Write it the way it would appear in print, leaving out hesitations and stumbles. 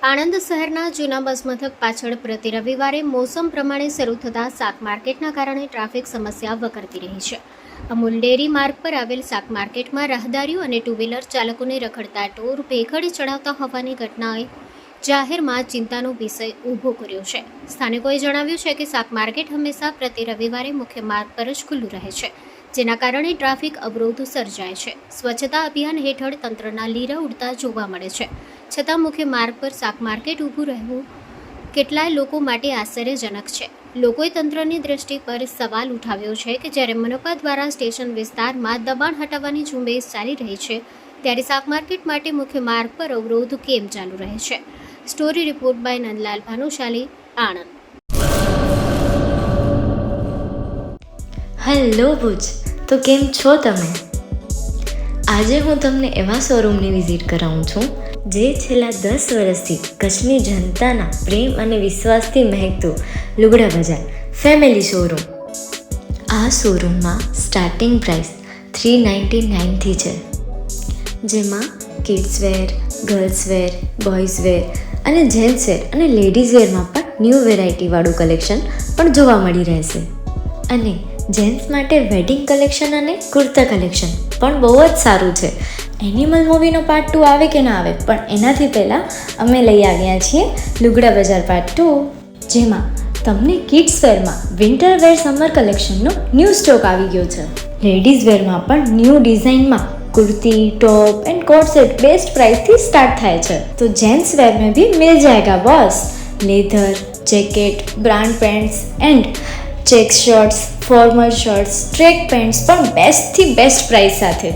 આણંદ શહેરના જૂના બસ મથક પાછળ પ્રતિ રવિવારે મોસમ પ્રમાણે શરૂ થતા શાક માર્કેટના કારણે ટ્રાફિક સમસ્યા વકરતી રહી છે. અમૂલ ડેરી માર્ગ પર આવેલ શાક માર્કેટમાં રાહદારીઓ અને ટુ વ્હીલર ચાલકોને રખડતા ઢોર ભેખડે ચડાવતા હોવાની ઘટનાએ જાહેરમાં ચિંતાનો વિષય ઊભો કર્યો છે. સ્થાનિકોએ જણાવ્યું છે કે શાક માર્કેટ હંમેશા પ્રતિ રવિવારે મુખ્ય માર્ગ પર જ ખુલ્લું રહે છે, જેના કારણે ટ્રાફિક અવરોધ સર્જાય છે. સ્વચ્છતા અભિયાન હેઠળ તંત્રના લીરા ઉડતા જોવા મળે છે, છતાં મુખ્ય માર્ગ પર શાક માર્કેટ ઊભું રહેવું કેટલાય લોકો માટે આશ્ચર્યજનક છે. લોકોએ તંત્રની દ્રષ્ટિ પર સવાલ ઉઠાવ્યો છે કે જ્યારે મનપા દ્વારા સ્ટેશન વિસ્તારમાં દબાણ હટાવવાની ઝુંબેશ ચાલી રહી છે, ત્યારે શાક માર્કેટ માટે મુખ્ય માર્ગ પર અવરોધ કેમ ચાલુ રહે છે. Story report by Nandlal Bhanushali, Anand. Hello Bhuj, તો કેમ છો તમે? આજે હું તમને એવા શોરૂમની વિઝિટ કરાવું છું જે છેલ્લા 10 વર્ષથી કચ્છની જનતાના પ્રેમ અને વિશ્વાસથી મહેકતું લુગડા બજાર ફેમિલી શોરૂમ. આ શોરૂમમાં સ્ટાર્ટિંગ પ્રાઇસ 399થી છે, જેમાં kids wear, girls wear, boys wear અને જેન્ટ્સ વેર અને લેડીઝ વેરમાં પણ ન્યૂ વેરાયટીવાળું કલેક્શન પણ જોવા મળી રહેશે. અને જેન્ટ્સ માટે વેડિંગ કલેક્શન અને કુર્તા કલેક્શન પણ બહુ જ સારું છે. એનિમલ મૂવીનો પાર્ટ 2 આવે કે ના આવે, પણ એનાથી પહેલાં અમે લઈ આવ્યા છીએ લુગડા બજાર પાર્ટ 2, જેમાં તમને કિડ્સ વેરમાં વિન્ટર વેર સમર કલેક્શનનો ન્યૂ સ્ટોક આવી ગયો છે. લેડીઝ વેરમાં પણ ન્યૂ ડિઝાઇનમાં kurti, top and coat set best price थी स्टार्ट थाय छे. तो जेंट्स वेर में भी मिल जाएगा boss. Leather, jacket, brand pants and check shirts, formal shirts, track pants પણ બેસ્ટ થી બેસ્ટ પ્રાઇસ સાથે.